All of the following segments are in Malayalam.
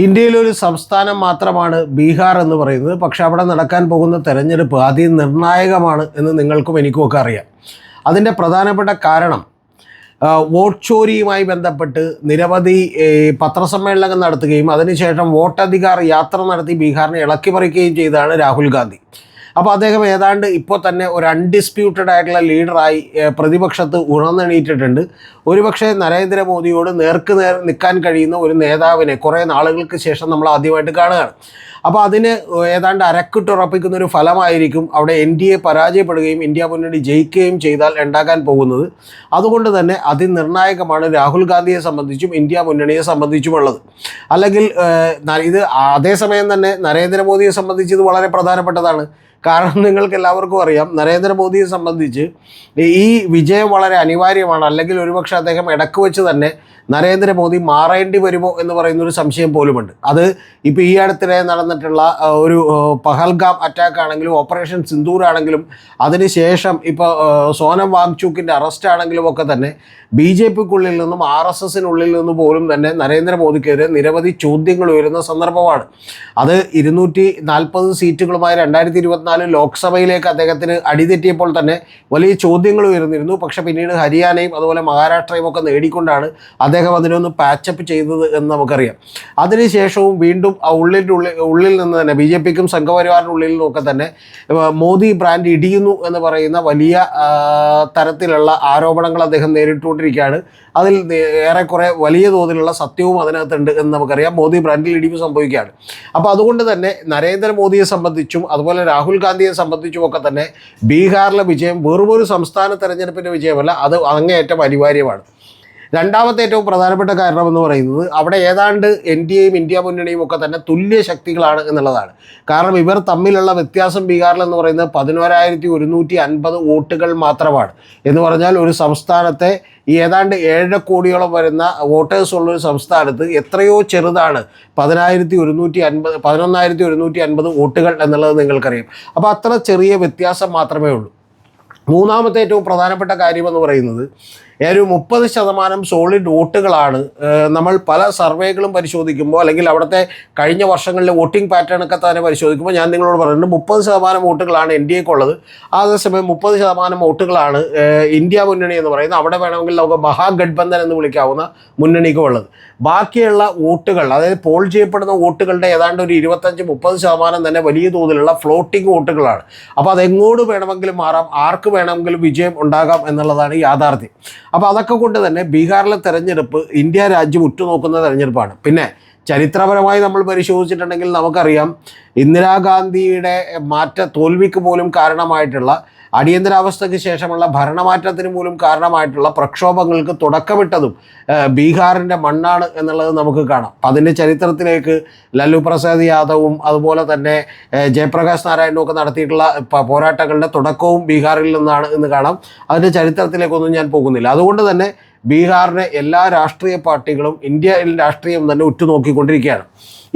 ഇന്ത്യയിലൊരു സംസ്ഥാനം മാത്രമാണ് ബീഹാർ എന്ന് പറയുന്നത്. പക്ഷെ അവിടെ നടക്കാൻ പോകുന്ന തെരഞ്ഞെടുപ്പ് അതിനിർണായകമാണ് എന്ന് നിങ്ങൾക്കും എനിക്കുമൊക്കെ അറിയാം. അതിൻ്റെ പ്രധാനപ്പെട്ട കാരണം വോട്ട് ചോരിയുമായി ബന്ധപ്പെട്ട് നിരവധി പത്രസമ്മേളനങ്ങൾ നടത്തുകയും അതിനുശേഷം വോട്ടധികാർ യാത്ര നടത്തി ബീഹാറിനെ ഇളക്കിമറിക്കുകയും ചെയ്തതാണ് രാഹുൽ ഗാന്ധി. അപ്പോൾ അദ്ദേഹം ഏതാണ്ട് ഇപ്പോൾ തന്നെ ഒരു അൺഡിസ്പ്യൂട്ടഡ് ആയിട്ടുള്ള ലീഡറായി പ്രതിപക്ഷത്ത് ഉണർന്നെണീറ്റിട്ടുണ്ട്. ഒരുപക്ഷെ നരേന്ദ്രമോദിയോട് നേർക്ക് നേർ നിൽക്കാൻ കഴിയുന്ന ഒരു നേതാവിനെ കുറേ നാളുകൾക്ക് ശേഷം നമ്മൾ ആദ്യമായിട്ട് കാണുകയാണ്. അപ്പോൾ അതിന് ഏതാണ്ട് അരക്കിട്ടുറപ്പിക്കുന്ന ഒരു ഫലമായിരിക്കും അവിടെ NDA പരാജയപ്പെടുകയും ഇന്ത്യ മുന്നണി ജയിക്കുകയും ചെയ്താൽ ഉണ്ടാകാൻ പോകുന്നത്. അതുകൊണ്ട് തന്നെ അതിനിർണായകമാണ് രാഹുൽ ഗാന്ധിയെ സംബന്ധിച്ചും ഇന്ത്യ മുന്നണിയെ സംബന്ധിച്ചുമുള്ളത്. അല്ലെങ്കിൽ ഇത് അതേസമയം തന്നെ നരേന്ദ്രമോദിയെ സംബന്ധിച്ച് ഇത് വളരെ പ്രധാനപ്പെട്ടതാണ്. കാരണം നിങ്ങൾക്ക് എല്ലാവർക്കും അറിയാം, നരേന്ദ്രമോദിയെ സംബന്ധിച്ച് ഈ വിജയം വളരെ അനിവാര്യമാണ്. അല്ലെങ്കിൽ ഒരുപക്ഷെ അദ്ദേഹം ഇടക്ക് വെച്ച് തന്നെ നരേന്ദ്രമോദി മാറേണ്ടി വരുമോ എന്ന് പറയുന്നൊരു സംശയം പോലുമുണ്ട്. അത് ഇപ്പോൾ ഈ അടുത്തിടെ നടന്നിട്ടുള്ള ഒരു പഹൽഗാം അറ്റാക്ക് ആണെങ്കിലും ഓപ്പറേഷൻ സിന്ദൂർ ആണെങ്കിലും അതിനുശേഷം ഇപ്പോൾ സോനം വാങ്ചൂക്കിൻ്റെ അറസ്റ്റ് ആണെങ്കിലും ഒക്കെ തന്നെ BJPക്കുള്ളിൽ നിന്നും RSSനുള്ളിൽ നിന്നും പോലും തന്നെ നരേന്ദ്രമോദിക്കെതിരെ നിരവധി ചോദ്യങ്ങൾ ഉയരുന്ന സന്ദർഭമാണ്. അത് 240 സീറ്റുകളുമായി 2024 ലോക്സഭയിലേക്ക് അദ്ദേഹത്തിന് അടിതെറ്റിയപ്പോൾ തന്നെ വലിയ ചോദ്യങ്ങൾ ഉയർന്നിരുന്നു. പക്ഷേ പിന്നീട് ഹരിയാനയും അതുപോലെ മഹാരാഷ്ട്രയും ഒക്കെ നേടിക്കൊണ്ടാണ് അദ്ദേഹം അതിനൊന്ന് പാച്ചപ്പ് ചെയ്തത് എന്ന് നമുക്കറിയാം. അതിനുശേഷവും വീണ്ടും ഉള്ളിൽ നിന്ന് തന്നെ BJPക്കും സംഘപരിവാറിനുള്ളിൽ നിന്നൊക്കെ തന്നെ മോദി ബ്രാൻഡ് ഇടിയുന്നു എന്ന് പറയുന്ന വലിയ തരത്തിലുള്ള ആരോപണങ്ങൾ അദ്ദേഹം നേരിട്ടുകൊണ്ടിരിക്കുകയാണ്. അതിൽ ഏറെക്കുറെ വലിയ തോതിലുള്ള സത്യവും അതിനകത്തുണ്ട് എന്ന് നമുക്കറിയാം. മോദി ബ്രാൻഡിൽ ഇടിവ് സംഭവിക്കുകയാണ്. അപ്പോൾ അതുകൊണ്ട് തന്നെ നരേന്ദ്രമോദിയെ സംബന്ധിച്ചും അതുപോലെ രാഹുൽ ഗാന്ധിയെ സംബന്ധിച്ചും ഒക്കെ തന്നെ ബീഹാറിലെ വിജയം വെറുമൊരു സംസ്ഥാന തെരഞ്ഞെടുപ്പിൻ്റെ വിജയമല്ല, അത് അങ്ങേയറ്റം അനിവാര്യമാണ്. രണ്ടാമത്തെ ഏറ്റവും പ്രധാനപ്പെട്ട കാരണം എന്ന് പറയുന്നത് അവിടെ ഏതാണ്ട് NDAയും ഇന്ത്യ മുന്നണിയും ഒക്കെ തന്നെ തുല്യ ശക്തികളാണ് എന്നുള്ളതാണ്. കാരണം ഇവർ തമ്മിലുള്ള വ്യത്യാസം ബീഹാറിൽ എന്ന് പറയുന്നത് 11,150 വോട്ടുകൾ മാത്രമാണ്. എന്ന് പറഞ്ഞാൽ ഒരു സംസ്ഥാനത്തെ ഈ ഏതാണ്ട് 7 കോടിയോളം വരുന്ന വോട്ടേഴ്സ് ഉള്ളൊരു സംസ്ഥാനത്ത് എത്രയോ ചെറുതാണ് 11,150 വോട്ടുകൾ എന്നുള്ളത് നിങ്ങൾക്കറിയാം. അപ്പോൾ അത്ര ചെറിയ വ്യത്യാസം മാത്രമേ ഉള്ളൂ. മൂന്നാമത്തെ ഏറ്റവും പ്രധാനപ്പെട്ട കാര്യമെന്ന് പറയുന്നത് ഒരു 30% സോളിഡ് വോട്ടുകളാണ്. നമ്മൾ പല സർവേകളും പരിശോധിക്കുമ്പോൾ അല്ലെങ്കിൽ അവിടുത്തെ കഴിഞ്ഞ വർഷങ്ങളിലെ വോട്ടിംഗ് പാറ്റേണൊക്കെ തന്നെ പരിശോധിക്കുമ്പോൾ ഞാൻ നിങ്ങളോട് പറയുന്നുണ്ട് 30% വോട്ടുകളാണ് NDAക്കുള്ളത്. അതേസമയം 30% വോട്ടുകളാണ് ഇന്ത്യ മുന്നണി എന്ന് പറയുന്നത്. അവിടെ വേണമെങ്കിൽ നമുക്ക് മഹാഗഡ്ബന്ധൻ എന്ന് വിളിക്കാവുന്ന മുന്നണിക്കുള്ളത്. ബാക്കിയുള്ള വോട്ടുകൾ, അതായത് പോൾ ചെയ്യപ്പെടുന്ന വോട്ടുകളുടെ ഏതാണ്ട് ഒരു 25-30% തന്നെ വലിയ തോതിലുള്ള ഫ്ലോട്ടിംഗ് വോട്ടുകളാണ്. അപ്പോൾ അതെങ്ങോട്ട് വേണമെങ്കിലും മാറാം, ആർക്ക് വേണമെങ്കിലും വിജയം ഉണ്ടാകാം എന്നുള്ളതാണ് യാഥാർത്ഥ്യം. അപ്പോൾ അതൊക്കെ കൊണ്ട് തന്നെ ബീഹാറിലെ തെരഞ്ഞെടുപ്പ് ഇന്ത്യ രാജ്യം ഉറ്റുനോക്കുന്ന തെരഞ്ഞെടുപ്പാണ്. പിന്നെ ചരിത്രപരമായി നമ്മൾ പരിശോധിച്ചിട്ടുണ്ടെങ്കിൽ നമുക്കറിയാം, ഇന്ദിരാഗാന്ധിയുടെ തോൽവിക്ക് പോലും കാരണമായിട്ടുള്ള അടിയന്തരാവസ്ഥയ്ക്ക് ശേഷമുള്ള ഭരണമാറ്റത്തിന് പോലും കാരണമായിട്ടുള്ള പ്രക്ഷോഭങ്ങൾക്ക് തുടക്കമിട്ടതും ബീഹാറിൻ്റെ മണ്ണാണ് എന്നുള്ളത് നമുക്ക് കാണാം. അതിൻ്റെ ചരിത്രത്തിലേക്ക് ലല്ലു പ്രസാദ് യാദവും അതുപോലെ തന്നെ ജയപ്രകാശ് നാരായണനും ഒക്കെ നടത്തിയിട്ടുള്ള പോരാട്ടങ്ങളുടെ തുടക്കവും ബീഹാറിൽ നിന്നാണ് എന്ന് കാണാം. അതിൻ്റെ ചരിത്രത്തിലേക്കൊന്നും ഞാൻ പോകുന്നില്ല. അതുകൊണ്ട് തന്നെ ബീഹാറിനെ എല്ലാ രാഷ്ട്രീയ പാർട്ടികളും ഇന്ത്യൻ രാഷ്ട്രീയം തന്നെ ഉറ്റുനോക്കിക്കൊണ്ടിരിക്കുകയാണ്.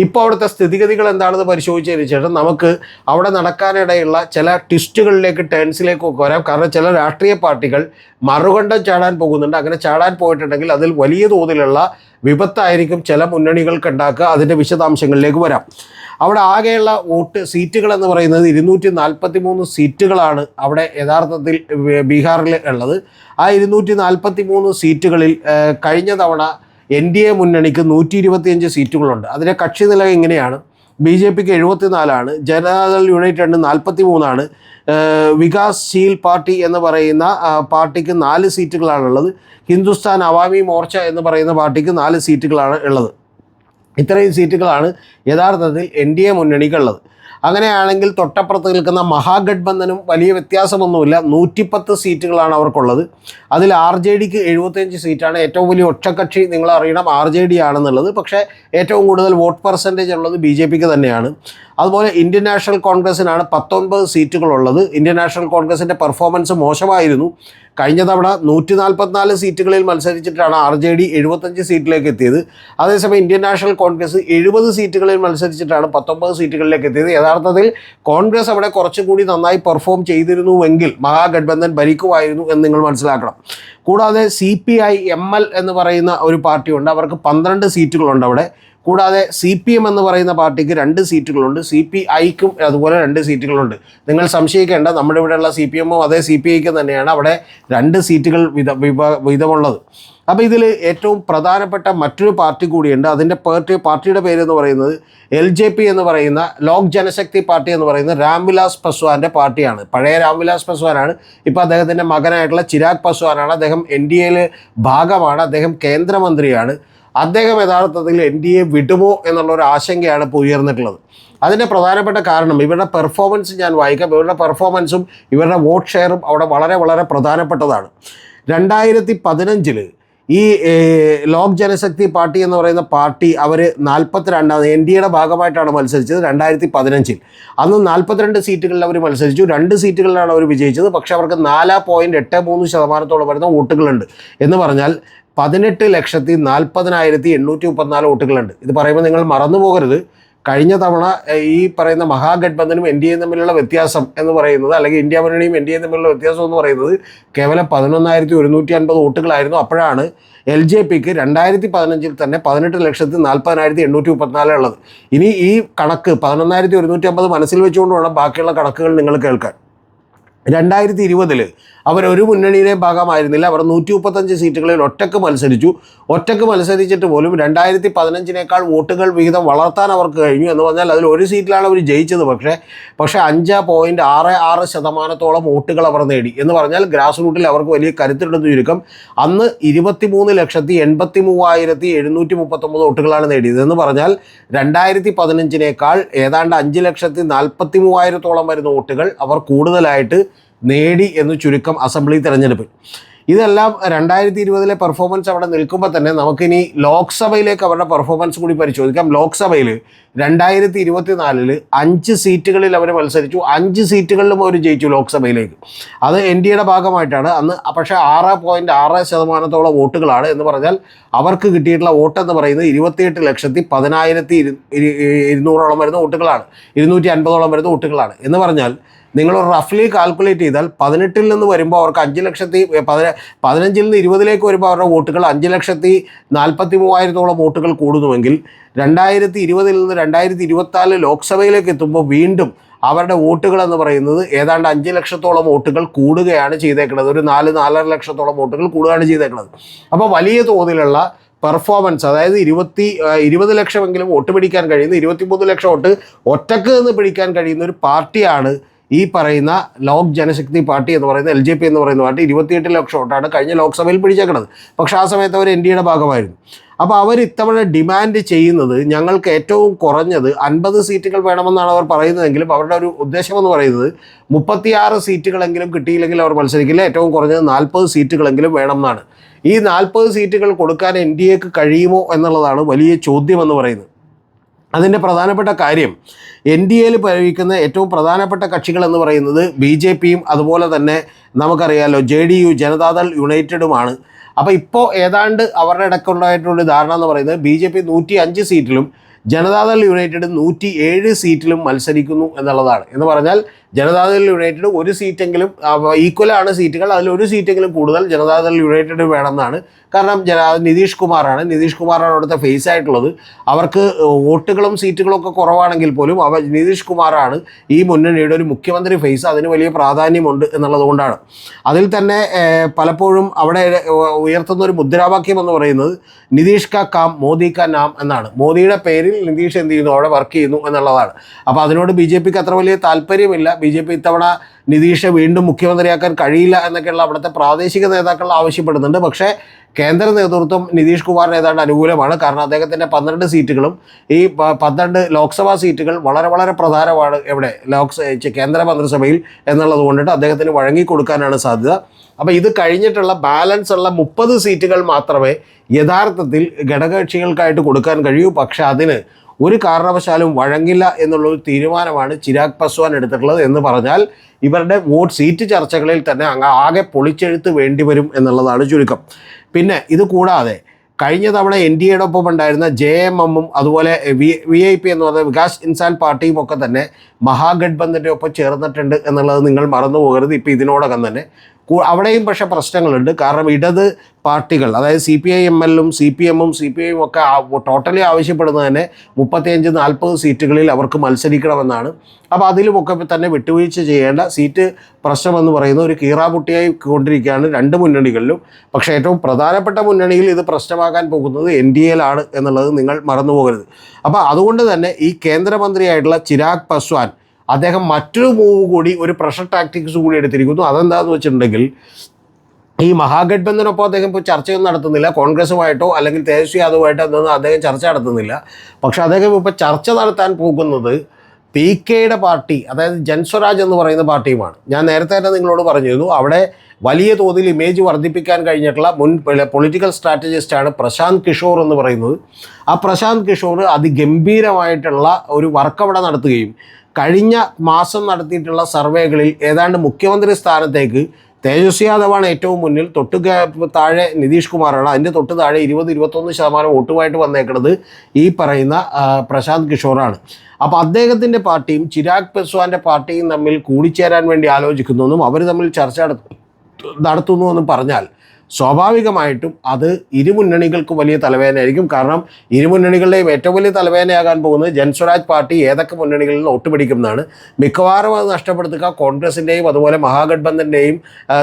ഇപ്പോൾ അവിടുത്തെ സ്ഥിതിഗതികൾ എന്താണെന്ന് പരിശോധിച്ചതിന് ശേഷം നമുക്ക് അവിടെ നടക്കാനിടയുള്ള ചില ട്വിസ്റ്റുകളിലേക്ക് ടേൺസിലേക്കൊക്കെ വരാം. കാരണം ചില രാഷ്ട്രീയ പാർട്ടികൾ മറുകണ്ഠം ചാടാൻ പോകുന്നുണ്ട്. അങ്ങനെ ചാടാൻ പോയിട്ടുണ്ടെങ്കിൽ അതിൽ വലിയ തോതിലുള്ള വിപത്തായിരിക്കും ചില മുന്നണികൾക്ക് ഉണ്ടാക്കുക. അതിൻ്റെ വിശദാംശങ്ങളിലേക്ക് വരാം. അവിടെ ആകെയുള്ള സീറ്റുകൾ എന്ന് പറയുന്നത് 243 സീറ്റുകളാണ് അവിടെ യഥാർത്ഥത്തിൽ ബീഹാറിൽ ഉള്ളത്. ആ 243 സീറ്റുകളിൽ കഴിഞ്ഞ തവണ NDA മുന്നണിക്ക് 125 സീറ്റുകളുണ്ട്. അതിൻ്റെ കക്ഷി നില ഇങ്ങനെയാണ്: BJPക്ക് 74, ജനതാദൾ യുണൈറ്റഡിന് 43, വികാസ്ശീൽ പാർട്ടി എന്ന് പറയുന്ന പാർട്ടിക്ക് 4 സീറ്റുകളാണുള്ളത്, ഹിന്ദുസ്ഥാൻ അവാമി മോർച്ച എന്ന് പറയുന്ന പാർട്ടിക്ക് 4 സീറ്റുകളാണ് ഉള്ളത്. ഇത്രയും സീറ്റുകളാണ് യഥാർത്ഥത്തിൽ NDA മുന്നണിക്കുള്ളത്. അങ്ങനെയാണെങ്കിൽ തൊട്ടപ്പുറത്ത് നിൽക്കുന്ന മഹാഗഡ്ബന്ധനും വലിയ വ്യത്യാസമൊന്നുമില്ല, 110 സീറ്റുകളാണ് അവർക്കുള്ളത്. അതിൽ RJDക്ക് 75 സീറ്റാണ്. ഏറ്റവും വലിയ ഒറ്റക്കക്ഷി നിങ്ങൾ അറിയണം RJD ആണെന്നുള്ളത്. പക്ഷേ ഏറ്റവും കൂടുതൽ വോട്ട് പെർസെൻറ്റേജ് ഉള്ളത് BJPക്ക് തന്നെയാണ്. അതുപോലെ ഇന്ത്യൻ നാഷണൽ കോൺഗ്രസ്സിനാണ് 19 സീറ്റുകളുള്ളത്. ഇന്ത്യൻ നാഷണൽ കോൺഗ്രസിൻ്റെ പെർഫോമൻസ് മോശമായിരുന്നു. കഴിഞ്ഞ തവണ 144 സീറ്റുകളിൽ മത്സരിച്ചിട്ടാണ് RJD 75 സീറ്റിലേക്ക് എത്തിയത്. അതേസമയം ഇന്ത്യൻ നാഷണൽ കോൺഗ്രസ് 70 സീറ്റുകളിൽ മത്സരിച്ചിട്ടാണ് 19 സീറ്റുകളിലേക്ക് എത്തിയത്. യഥാർത്ഥത്തിൽ കോൺഗ്രസ് അവിടെ കുറച്ചുകൂടി നന്നായി പെർഫോം ചെയ്തിരുന്നുവെങ്കിൽ മഹാഗഡ്ബന്ധൻ ഭരിക്കുമായിരുന്നു എന്ന് നിങ്ങൾ മനസ്സിലാക്കണം. കൂടാതെ CPI ML എന്ന് പറയുന്ന ഒരു പാർട്ടിയുണ്ട്. അവർക്ക് 12 സീറ്റുകളുണ്ട് അവിടെ. കൂടാതെ CPM എന്ന് പറയുന്ന പാർട്ടിക്ക് 2 സീറ്റുകളുണ്ട്, CPIക്കും അതുപോലെ 2 സീറ്റുകളുണ്ട്. നിങ്ങൾ സംശയിക്കേണ്ട, നമ്മുടെ ഇവിടെയുള്ള CPMഉം അതേ CPIക്കും തന്നെയാണ് അവിടെ 2 സീറ്റുകൾ വീതമുള്ളത്. അപ്പോൾ ഇതിൽ ഏറ്റവും പ്രധാനപ്പെട്ട മറ്റൊരു പാർട്ടി കൂടിയുണ്ട്. അതിൻ്റെ പാർട്ടിയുടെ പേരെന്ന് പറയുന്നത് LJP എന്ന് പറയുന്ന ലോക് ജനശക്തി പാർട്ടി എന്ന് പറയുന്ന രാംവിലാസ് പസ്വാൻ്റെ പാർട്ടിയാണ്. പഴയ രാംവിലാസ് പസ്വാനാണ്, ഇപ്പോൾ അദ്ദേഹത്തിൻ്റെ മകനായിട്ടുള്ള ചിരാഗ് പസ്വാനാണ്. അദ്ദേഹം NDAയിൽ ഭാഗമാണ്, അദ്ദേഹം കേന്ദ്രമന്ത്രിയാണ്. അദ്ദേഹം യഥാർത്ഥത്തിൽ NDA വിടുമോ എന്നുള്ളൊരു ആശങ്കയാണ് ഇപ്പോൾ ഉയർന്നിട്ടുള്ളത്. അതിൻ്റെ പ്രധാനപ്പെട്ട കാരണം ഇവരുടെ പെർഫോമൻസ് ഞാൻ വായിക്കാം. ഇവരുടെ പെർഫോമൻസും ഇവരുടെ വോട്ട് ഷെയറും അവിടെ വളരെ വളരെ പ്രധാനപ്പെട്ടതാണ്. 2015 ഈ ലോക് ജനശക്തി പാർട്ടി എന്ന് പറയുന്ന പാർട്ടി അവർ 42 NDAയുടെ ഭാഗമായിട്ടാണ് മത്സരിച്ചത് 2015. അന്ന് 42 സീറ്റുകളിൽ അവർ മത്സരിച്ചു, 2 സീറ്റുകളിലാണ് അവർ വിജയിച്ചത്. പക്ഷേ അവർക്ക് 4.83% വരുന്ന വോട്ടുകളുണ്ട്. എന്ന് പറഞ്ഞാൽ 18,40,834 വോട്ടുകളുണ്ട്. ഇത് പറയുമ്പോൾ നിങ്ങൾ മറന്നു പോകരുത്, കഴിഞ്ഞ തവണ ഈ പറയുന്ന മഹാഗഡ്ബന്ധനും NDAയും തമ്മിലുള്ള വ്യത്യാസം എന്ന് പറയുന്നത്, അല്ലെങ്കിൽ ഇന്ത്യ മുന്നണിയും NDAയും തമ്മിലുള്ള വ്യത്യാസം എന്ന് പറയുന്നത് കേവലം 11,150 വോട്ടുകളായിരുന്നു. അപ്പോഴാണ് LJPക്ക് 2015 തന്നെ 18,40,834 ഉള്ളത്. ഇനി ഈ കണക്ക് 11,150 മനസ്സിൽ വെച്ചുകൊണ്ട് വേണം ബാക്കിയുള്ള കണക്കുകൾ നിങ്ങൾ കേൾക്കാൻ. 2020 അവർ ഒരു മുന്നണിയുടെയും ഭാഗമായിരുന്നില്ല. അവർ 135 സീറ്റുകളിൽ ഒറ്റക്ക് മത്സരിച്ചിട്ട് പോലും 2015 വോട്ടുകൾ വിഹിതം വളർത്താൻ അവർക്ക് കഴിഞ്ഞു. എന്ന് പറഞ്ഞാൽ അതിൽ ഒരു സീറ്റിലാണ് അവർ ജയിച്ചത്. പക്ഷേ 5.66% വോട്ടുകൾ അവർ നേടി. എന്ന് പറഞ്ഞാൽ ഗ്രാസ് റൂട്ടിൽ അവർക്ക് വലിയ കരുത്തുണ്ടെന്ന് ചുരുക്കം. അന്ന് 23,83,739 വോട്ടുകളാണ് നേടിയത്. എന്ന് പറഞ്ഞാൽ 2015 ഏതാണ്ട് 5,43,000 വരുന്ന വോട്ടുകൾ അവർ കൂടുതലായിട്ട് നേടി എന്ന് ചുരുക്കം അസംബ്ലി തെരഞ്ഞെടുപ്പിൽ. ഇതെല്ലാം 2020 പെർഫോമൻസ് അവിടെ നിൽക്കുമ്പോൾ തന്നെ നമുക്കിനി ലോക്സഭയിലേക്ക് അവരുടെ പെർഫോമൻസ് കൂടി പരിശോധിക്കാം. ലോക്സഭയിൽ 2024 5 സീറ്റുകളിൽ അവർ മത്സരിച്ചു, 5 സീറ്റുകളിലും അവർ ജയിച്ചു ലോക്സഭയിലേക്ക്. അത് NDAയുടെ ഭാഗമായിട്ടാണ് അന്ന്. പക്ഷേ 6.6% വോട്ടുകളാണ്. എന്ന് പറഞ്ഞാൽ അവർക്ക് കിട്ടിയിട്ടുള്ള വോട്ടെന്ന് പറയുന്നത് 28,10,200 വരുന്ന വോട്ടുകളാണ്, 250 വരുന്ന വോട്ടുകളാണ്. എന്ന് പറഞ്ഞാൽ നിങ്ങൾ റഫ്ലി കാൽക്കുലേറ്റ് ചെയ്താൽ 18 നിന്ന് വരുമ്പോൾ അവർക്ക് 15 നിന്ന് 20 വരുമ്പോൾ അവരുടെ വോട്ടുകൾ 5,43,000 വോട്ടുകൾ കൂടുന്നുവെങ്കിൽ 2020 നിന്ന് 2024 ലോക്സഭയിലേക്ക് എത്തുമ്പോൾ വീണ്ടും അവരുടെ വോട്ടുകൾ എന്ന് പറയുന്നത് ഏതാണ്ട് 5 ലക്ഷത്തോളം വോട്ടുകൾ കൂടുകയാണ് ചെയ്തേക്കുന്നത്. ഒരു 4-4.5 ലക്ഷത്തോളം വോട്ടുകൾ കൂടുകയാണ് ചെയ്തേക്കുന്നത്. അപ്പോൾ വലിയ തോതിലുള്ള പെർഫോമൻസ്, അതായത് 20 ലക്ഷമെങ്കിലും വോട്ട് പിടിക്കാൻ കഴിയുന്ന, 23 ലക്ഷം വോട്ട് ഒറ്റക്ക് നിന്ന് പിടിക്കാൻ കഴിയുന്ന ഒരു പാർട്ടിയാണ് ഈ പറയുന്ന ലോക് ജനശക്തി പാർട്ടി എന്ന് പറയുന്ന LJP എന്ന് പറയുന്ന പാർട്ടി. 28 ലക്ഷം വോട്ടാണ് കഴിഞ്ഞ ലോക്സഭയിൽ പിടിച്ചേക്കുന്നത്. പക്ഷേ ആ സമയത്ത് അവർ NDAയുടെ ഭാഗമായിരുന്നു. അപ്പോൾ അവർ ഇത്തവണ ഡിമാൻഡ് ചെയ്യുന്നത് ഞങ്ങൾക്ക് ഏറ്റവും കുറഞ്ഞത് 50 സീറ്റുകൾ വേണമെന്നാണ് അവർ പറയുന്നതെങ്കിലും അവരുടെ ഒരു ഉദ്ദേശമെന്ന് പറയുന്നത് 36 സീറ്റുകളെങ്കിലും കിട്ടിയില്ലെങ്കിൽ അവർ മത്സരിക്കില്ല, ഏറ്റവും കുറഞ്ഞത് 40 സീറ്റുകളെങ്കിലും വേണമെന്നാണ്. ഈ 40 സീറ്റുകൾ കൊടുക്കാൻ NDAക്ക് കഴിയുമോ എന്നുള്ളതാണ് വലിയ ചോദ്യം എന്ന് പറയുന്നത്. അതിൻ്റെ പ്രധാനപ്പെട്ട കാര്യം, NDAയിൽ പ്രയോഗിക്കുന്ന ഏറ്റവും പ്രധാനപ്പെട്ട കക്ഷികൾ എന്ന് പറയുന്നത് BJPയും അതുപോലെ തന്നെ നമുക്കറിയാമല്ലോ JDU ജനതാദൾ യുണൈറ്റഡുമാണ്. അപ്പോൾ ഇപ്പോൾ ഏതാണ്ട് അവരുടെ ഇടയ്ക്കുണ്ടായിട്ടുള്ള ധാരണ എന്ന് പറയുന്നത് BJP 105 സീറ്റിലും ജനതാദൾ യുണൈറ്റഡ് 107 സീറ്റിലും മത്സരിക്കുന്നു എന്നുള്ളതാണ്. എന്ന് പറഞ്ഞാൽ ജനതാദൾ യുണൈറ്റഡ് ഒരു സീറ്റെങ്കിലും, ഈക്വലാണ് സീറ്റുകൾ, അതിലൊരു സീറ്റെങ്കിലും കൂടുതൽ ജനതാദൾ യുണൈറ്റഡ് വേണമെന്നാണ്. കാരണം നിതീഷ് കുമാറാണ് അവിടുത്തെ ഫേസ് ആയിട്ടുള്ളത്. അവർക്ക് വോട്ടുകളും സീറ്റുകളും ഒക്കെ കുറവാണെങ്കിൽ പോലും നിതീഷ് കുമാറാണ് ഈ മുന്നണിയുടെ ഒരു മുഖ്യമന്ത്രി ഫേസ്. അതിന് വലിയ പ്രാധാന്യമുണ്ട് എന്നുള്ളതുകൊണ്ടാണ്. അതിൽ തന്നെ പലപ്പോഴും അവിടെ ഉയർത്തുന്ന ഒരു മുദ്രാവാക്യം എന്ന് പറയുന്നത് നിതീഷ് കാ കാം മോദി കാ നാം എന്നാണ്. മോദിയുടെ പേരിൽ നിതീഷ് എന്ത് ചെയ്യുന്നു, അവിടെ വർക്ക് ചെയ്യുന്നു എന്നുള്ളതാണ്. അപ്പോൾ അതിനോട് BJPക്ക് അത്ര വലിയ താല്പര്യമില്ല. BJP ഇത്തവണ നിതീഷ് വീണ്ടും മുഖ്യമന്ത്രിയാക്കാൻ കഴിയില്ല എന്നൊക്കെയുള്ള അവിടുത്തെ പ്രാദേശിക നേതാക്കൾ ആവശ്യപ്പെടുന്നുണ്ട്. പക്ഷേ കേന്ദ്ര നേതൃത്വം നിതീഷ് കുമാറിന് ഏതാണ്ട് അനുകൂലമാണ്. കാരണം അദ്ദേഹത്തിൻ്റെ 12 സീറ്റുകളും ഈ 12 ലോക്സഭാ സീറ്റുകൾ വളരെ വളരെ പ്രധാനമാണ് എവിടെ കേന്ദ്ര മന്ത്രിസഭയിൽ എന്നുള്ളത് കൊണ്ടിട്ട് അദ്ദേഹത്തിന് വഴങ്ങിക്കൊടുക്കാനാണ് സാധ്യത. അപ്പോൾ ഇത് കഴിഞ്ഞിട്ടുള്ള ബാലൻസ് ഉള്ള 30 സീറ്റുകൾ മാത്രമേ യഥാർത്ഥത്തിൽ ഘടകകക്ഷികൾക്കായിട്ട് കൊടുക്കാൻ കഴിയൂ. പക്ഷേ അതിന് ഒരു കാരണവശാലും വഴങ്ങില്ല എന്നുള്ളൊരു തീരുമാനമാണ് ചിരാഗ് പസ്വാൻ എടുത്തിട്ടുള്ളത്. എന്ന് പറഞ്ഞാൽ ഇവരുടെ സീറ്റ് ചർച്ചകളിൽ തന്നെ ആകെ പൊളിച്ചെഴുത്ത് വേണ്ടിവരും എന്നുള്ളതാണ് ചുരുക്കം. പിന്നെ ഇത് കൂടാതെ കഴിഞ്ഞ തവണ NDAയുടെ ഒപ്പം ഉണ്ടായിരുന്ന JMMഉം അതുപോലെ VIP എന്ന് പറയുന്ന വികാസ് ഇൻസാൻ പാർട്ടിയും ഒക്കെ തന്നെ മഹാഗഡ്ബന്ധൻ്റെ ഒപ്പം ചേർന്നിട്ടുണ്ട് എന്നുള്ളത് നിങ്ങൾ മറന്നു പോകരുത്. ഇപ്പോൾ ഇതിനോടകം തന്നെ അവിടെയും പക്ഷേ പ്രശ്നങ്ങളുണ്ട്. കാരണം ഇടത് പാർട്ടികൾ, അതായത് CPI-ML-ഉം CPM-ഉം CPI-യും ഒക്കെ ടോട്ടലി ആവശ്യപ്പെടുന്നത് തന്നെ 35-40 സീറ്റുകളിൽ അവർക്ക് മത്സരിക്കണമെന്നാണ്. അപ്പോൾ അതിലുമൊക്കെ തന്നെ വിട്ടുവീഴ്ച ചെയ്യേണ്ട സീറ്റ് പ്രശ്നമെന്ന് പറയുന്നത് ഒരു കീറാമുട്ടിയായി കൊണ്ടിരിക്കുകയാണ് രണ്ട് മുന്നണികളിലും. പക്ഷേ ഏറ്റവും പ്രധാനപ്പെട്ട മുന്നണിയിൽ ഇത് പ്രശ്നമാകാൻ പോകുന്നത് NDA-യിലാണ് എന്നുള്ളത് നിങ്ങൾ മറന്നുപോകരുത്. അപ്പോൾ അതുകൊണ്ട് തന്നെ ഈ കേന്ദ്രമന്ത്രിയായിട്ടുള്ള ചിരാഗ് പസ്വാൻ അദ്ദേഹം മറ്റൊരു മൂവ് കൂടി, ഒരു പ്രഷർ ടാക്ടിക്സ് കൂടി എടുത്തിരിക്കുന്നു. അതെന്താണെന്ന് വെച്ചിട്ടുണ്ടെങ്കിൽ ഈ മഹാഗഠബന്ധനൊപ്പം അദ്ദേഹം ഇപ്പോൾ ചർച്ചയൊന്നും നടത്തുന്നില്ല. കോൺഗ്രസുമായിട്ടോ അല്ലെങ്കിൽ തേജസ്വി യാദവുമായിട്ടോ എന്തൊന്നും അദ്ദേഹം ചർച്ച നടത്തുന്നില്ല. പക്ഷെ അദ്ദേഹം ഇപ്പോൾ ചർച്ച നടത്താൻ പോകുന്നത് PKയുടെ പാർട്ടി, അതായത് ജൻസ്വരാജ് എന്ന് പറയുന്ന പാർട്ടിയുമാണ്. ഞാൻ നേരത്തെ തന്നെ നിങ്ങളോട് പറഞ്ഞിരുന്നു, അവിടെ വലിയ തോതിൽ ഇമേജ് വർദ്ധിപ്പിക്കാൻ കഴിഞ്ഞിട്ടുള്ള മുൻ പൊളിറ്റിക്കൽ സ്ട്രാറ്റജിസ്റ്റാണ് പ്രശാന്ത് കിഷോർ എന്ന് പറയുന്നത്. ആ പ്രശാന്ത് കിഷോർ അതിഗംഭീരമായിട്ടുള്ള ഒരു വർക്ക് അവിടെ നടത്തുകയും കഴിഞ്ഞ മാസം നടത്തിയിട്ടുള്ള സർവേകളിൽ ഏതാണ്ട് മുഖ്യമന്ത്രി സ്ഥാനത്തേക്ക് തേജസ്വി യാദവാണ് ഏറ്റവും മുന്നിൽ, താഴെ നിതീഷ് കുമാറാണ്, അതിൻ്റെ തൊട്ട് താഴെ 20-21% വോട്ടുമായിട്ട് വന്നേക്കുന്നത് ഈ പറയുന്ന പ്രശാന്ത് കിഷോറാണ്. അപ്പോൾ അദ്ദേഹത്തിൻ്റെ പാർട്ടിയും ചിരാഗ് പസ്വാൻ്റെ പാർട്ടിയും തമ്മിൽ കൂടിച്ചേരാൻ വേണ്ടി ആലോചിക്കുന്നുവെന്നും അവർ തമ്മിൽ ചർച്ച നടത്തുന്നുവെന്നും പറഞ്ഞാൽ സ്വാഭാവികമായിട്ടും അത് ഇരുമുന്നണികൾക്കും വലിയ തലവേദനയായിരിക്കും. കാരണം ഇരുമുന്നണികളുടെയും ഏറ്റവും വലിയ തലവേദനയാകാൻ പോകുന്നത് ജൻസ്വരാജ് പാർട്ടി ഏതൊക്കെ മുന്നണികളിൽ നിന്ന് വോട്ട് പിടിക്കുന്നതാണ്. മിക്കവാറും അത് നഷ്ടപ്പെടുത്തുക കോൺഗ്രസിൻ്റെയും അതുപോലെ മഹാഗഠബന്ധൻ്റെയും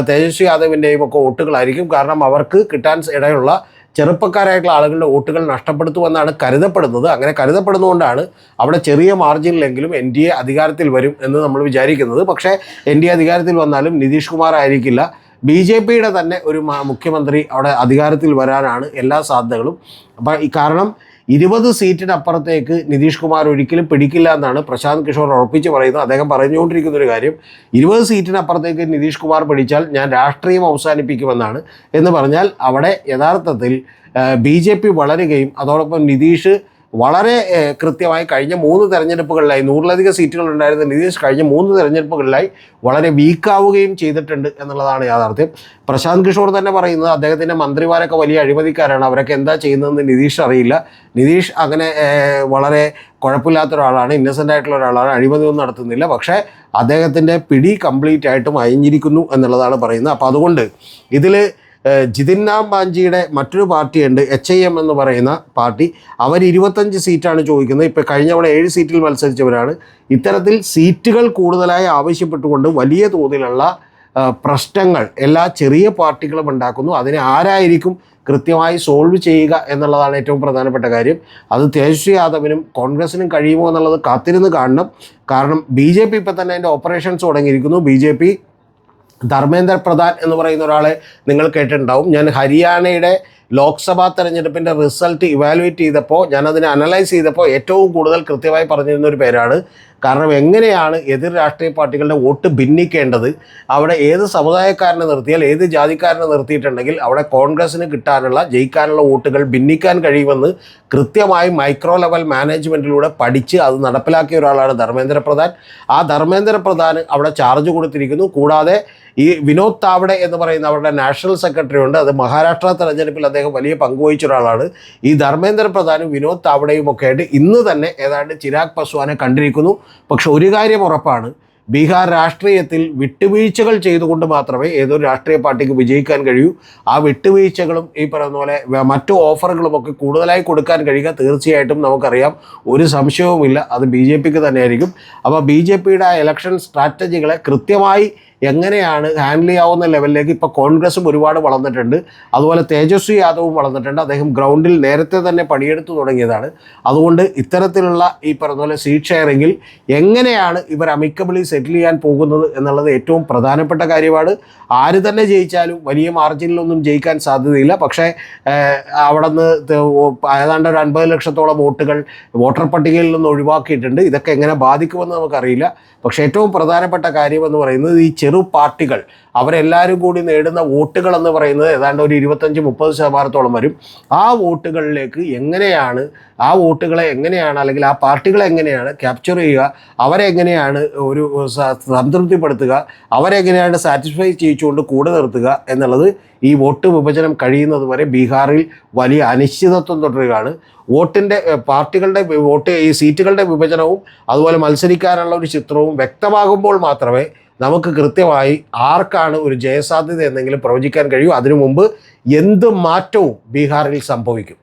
തേജസ്വി യാദവിൻ്റെയും ഒക്കെ വോട്ടുകളായിരിക്കും. കാരണം അവർക്ക് കിട്ടാൻ ഇടയുള്ള ചെറുപ്പക്കാരായിട്ടുള്ള ആളുകളുടെ വോട്ടുകൾ നഷ്ടപ്പെടുത്തുമെന്നാണ് കരുതപ്പെടുന്നത്. അങ്ങനെ കരുതപ്പെടുന്നതുകൊണ്ടാണ് അവിടെ ചെറിയ മാർജിനിലെങ്കിലും NDA അധികാരത്തിൽ വരും എന്ന് നമ്മൾ വിചാരിക്കുന്നത്. പക്ഷേ NDA അധികാരത്തിൽ വന്നാലും നിതീഷ് കുമാർ ആയിരിക്കില്ല, BJPയുടെ തന്നെ ഒരു മുഖ്യമന്ത്രി അവിടെ അധികാരത്തിൽ വരാനാണ് എല്ലാ സാധ്യതകളും. അപ്പോൾ ഈ കാരണം 20 സീറ്റിനപ്പുറത്തേക്ക് നിതീഷ് കുമാർ ഒരിക്കലും പിടിക്കില്ല എന്നാണ് പ്രശാന്ത് കിഷോർ ഉറപ്പിച്ച് പറയുന്നത്. അദ്ദേഹം പറഞ്ഞുകൊണ്ടിരിക്കുന്നൊരു കാര്യം, 20 സീറ്റിനപ്പുറത്തേക്ക് നിതീഷ് കുമാർ പിടിച്ചാൽ ഞാൻ രാഷ്ട്രീയം അവസാനിപ്പിക്കുമെന്നാണ്. എന്ന് പറഞ്ഞാൽ അവിടെ യഥാർത്ഥത്തിൽ BJP വളരുകയും അതോടൊപ്പം നിതീഷ് വളരെ കൃത്യമായി കഴിഞ്ഞ 3 തെരഞ്ഞെടുപ്പുകളിലായി 100-ലധികം സീറ്റുകൾ ഉണ്ടായിരുന്ന നിതീഷ് കഴിഞ്ഞ 3 തെരഞ്ഞെടുപ്പുകളിലായി വളരെ വീക്കാവുകയും ചെയ്തിട്ടുണ്ട് എന്നുള്ളതാണ് യാഥാർത്ഥ്യം. പ്രശാന്ത് കിഷോർ തന്നെ പറയുന്നത് അദ്ദേഹത്തിൻ്റെ മന്ത്രിമാരൊക്കെ വലിയ അഴിമതിക്കാരാണ്, അവരൊക്കെ എന്താ ചെയ്യുന്നതെന്ന് നിതീഷ് അറിയില്ല. നിതീഷ് അങ്ങനെ വളരെ കുഴപ്പമില്ലാത്ത ഒരാളാണ്, ഇന്നസെൻ്റ് ആയിട്ടുള്ള ഒരാളാണ്, അഴിമതിയൊന്നും നടത്തുന്നില്ല. പക്ഷേ അദ്ദേഹത്തിൻ്റെ പിടി കംപ്ലീറ്റ് ആയിട്ടും അയഞ്ഞിരിക്കുന്നു എന്നുള്ളതാണ് പറയുന്നത്. അപ്പോൾ അതുകൊണ്ട് ഇതിൽ ജിതിൻ റാം മാഞ്ചിയുടെ മറ്റൊരു പാർട്ടിയുണ്ട്, HIM എന്ന് പറയുന്ന പാർട്ടി. അവർ 25 സീറ്റാണ് ചോദിക്കുന്നത്. ഇപ്പോൾ കഴിഞ്ഞ തവണ 7 സീറ്റിൽ മത്സരിച്ചവരാണ്. ഇത്തരത്തിൽ സീറ്റുകൾ കൂടുതലായി ആവശ്യപ്പെട്ടുകൊണ്ട് വലിയ തോതിലുള്ള പ്രശ്നങ്ങൾ എല്ലാ ചെറിയ പാർട്ടികളും ഉണ്ടാക്കുന്നു. അതിനെ ആരായിരിക്കും കൃത്യമായി സോൾവ് ചെയ്യുക എന്നുള്ളതാണ് ഏറ്റവും പ്രധാനപ്പെട്ട കാര്യം. അത് തേജസ്വി യാദവിനും കോൺഗ്രസിനും കഴിയുമോ എന്നുള്ളത് കാത്തിരുന്ന് കാണണം. കാരണം BJP ഇപ്പോൾ തന്നെ അതിൻ്റെ ഓപ്പറേഷൻസ് തുടങ്ങിയിരിക്കുന്നു. BJP ധർമ്മേന്ദ്ര പ്രധാൻ എന്ന് പറയുന്ന ഒരാളെ നിങ്ങൾ കേട്ടിട്ടുണ്ടാവും. ഞാൻ ഹരിയാനയുടെ ലോക്സഭാ തെരഞ്ഞെടുപ്പിൻ്റെ റിസൾട്ട് ഇവാലുവേറ്റ് ചെയ്തപ്പോൾ, ഞാനതിനെ അനലൈസ് ചെയ്തപ്പോൾ ഏറ്റവും കൂടുതൽ കൃത്യമായി പറഞ്ഞിരുന്ന ഒരു പേരാണ്. കാരണം എങ്ങനെയാണ് എതിർ രാഷ്ട്രീയ പാർട്ടികളുടെ വോട്ട് ഭിന്നിക്കേണ്ടത്, അവിടെ ഏത് സമുദായക്കാരനെ നിർത്തിയാൽ ഏത് ജാതിക്കാരനെ നിർത്തിയിട്ടുണ്ടെങ്കിൽ അവിടെ കോൺഗ്രസ്സിന് കിട്ടാനുള്ള ജയിക്കാനുള്ള വോട്ടുകൾ ഭിന്നിക്കാൻ കഴിയുമെന്ന് കൃത്യമായി മൈക്രോ ലെവൽ മാനേജ്മെൻറ്റിലൂടെ പഠിച്ച് അത് നടപ്പിലാക്കിയ ഒരാളാണ് ധർമ്മേന്ദ്ര പ്രധാൻ. ആ ധർമ്മേന്ദ്ര പ്രധാൻ അവിടെ ചാർജ് കൊടുത്തിരിക്കുന്നു. കൂടാതെ ഈ വിനോദ് താവ്ഡെ എന്ന് പറയുന്ന അവരുടെ നാഷണൽ സെക്രട്ടറി ഉണ്ട്, അത് മഹാരാഷ്ട്ര തെരഞ്ഞെടുപ്പിൽ അദ്ദേഹം വലിയ പങ്കുവഹിച്ച ഒരാളാണ്. ഈ ധർമ്മേന്ദ്ര പ്രധാനും വിനോദ് താവ്ഡെയും ഒക്കെ ആയിട്ട് ഇന്ന് തന്നെ ഏതാണ്ട് ചിരാഗ് പസ്വാനെ കണ്ടിരിക്കുന്നു. പക്ഷെ ഒരു കാര്യം ഉറപ്പാണ്, ബീഹാർ രാഷ്ട്രീയത്തിൽ വിട്ടുവീഴ്ചകൾ ചെയ്തുകൊണ്ട് മാത്രമേ ഏതൊരു രാഷ്ട്രീയ പാർട്ടിക്ക് വിജയിക്കാൻ കഴിയൂ. ആ വിട്ടുവീഴ്ചകളും ഈ പറയുന്ന പോലെ മറ്റു ഓഫറുകളുമൊക്കെ കൂടുതലായി കൊടുക്കാൻ കഴിയുക തീർച്ചയായിട്ടും നമുക്കറിയാം, ഒരു സംശയവുമില്ല, അത് BJPക്ക് തന്നെയായിരിക്കും. അപ്പോൾ BJPയുടെ ആ ഇലക്ഷൻ സ്ട്രാറ്റജികളെ കൃത്യമായി എങ്ങനെയാണ് ഹാൻഡിൽ ചെയ്യാവുന്ന ലെവലിലേക്ക് ഇപ്പോൾ കോൺഗ്രസും ഒരുപാട് വളർന്നിട്ടുണ്ട്. അതുപോലെ തേജസ്വി യാദവും വളർന്നിട്ടുണ്ട്. അദ്ദേഹം ഗ്രൗണ്ടിൽ നേരത്തെ തന്നെ പണിയെടുത്തു തുടങ്ങിയതാണ്. അതുകൊണ്ട് ഇത്തരത്തിലുള്ള ഈ പറഞ്ഞ പോലെ സീറ്റ് ഷെയറിങ്ങിൽ എങ്ങനെയാണ് ഇവർ അമിക്കബിളി സെറ്റിൽ ചെയ്യാൻ പോകുന്നത് എന്നുള്ളത് ഏറ്റവും പ്രധാനപ്പെട്ട കാര്യമാണ്. ആര് തന്നെ ജയിച്ചാലും വലിയ മാർജിനിലൊന്നും ജയിക്കാൻ സാധ്യതയില്ല. പക്ഷേ അവിടെ നിന്ന് ഏതാണ്ട് ഒരു 50 ലക്ഷത്തോളം വോട്ടുകൾ വോട്ടർ പട്ടികയിൽ നിന്ന് ഒഴിവാക്കിയിട്ടുണ്ട്. ഇതൊക്കെ എങ്ങനെ ബാധിക്കുമെന്ന് നമുക്കറിയില്ല. പക്ഷേ ഏറ്റവും പ്രധാനപ്പെട്ട കാര്യമെന്ന് പറയുന്നത് ഈ ചെറു പാർട്ടികൾ അവരെല്ലാവരും കൂടി നേടുന്ന വോട്ടുകൾ എന്ന് പറയുന്നത് ഏതാണ്ട് ഒരു 25-30% വരും. ആ വോട്ടുകളിലേക്ക് എങ്ങനെയാണ്, ആ വോട്ടുകളെ എങ്ങനെയാണ് അല്ലെങ്കിൽ ആ പാർട്ടികളെ എങ്ങനെയാണ് ക്യാപ്ചർ ചെയ്യുക, അവരെങ്ങനെയാണ് ഒരു സംതൃപ്തിപ്പെടുത്തുക, അവരെങ്ങനെയാണ് സാറ്റിസ്ഫൈ ചെയ്യിച്ചുകൊണ്ട് കൂടെ നിർത്തുക എന്നുള്ളത് ഈ വോട്ട് വിഭജനം കഴിയുന്നത് വരെ ബീഹാറിൽ വലിയ അനിശ്ചിതത്വം തുടരുകയാണ്. വോട്ടിൻ്റെ പാർട്ടികളുടെ ഈ സീറ്റുകളുടെ വിഭജനവും അതുപോലെ മത്സരിക്കാനുള്ള ഒരു ചിത്രവും വ്യക്തമാകുമ്പോൾ മാത്രമേ നമുക്ക് കൃത്യമായി ആർക്കാണ് ഒരു ജയസാധ്യത എന്നെങ്കിലും പ്രവചിക്കാൻ കഴിയും. അതിനു മുമ്പ് എന്ത് മാറ്റവും ബീഹാറിൽ സംഭവിക്കും.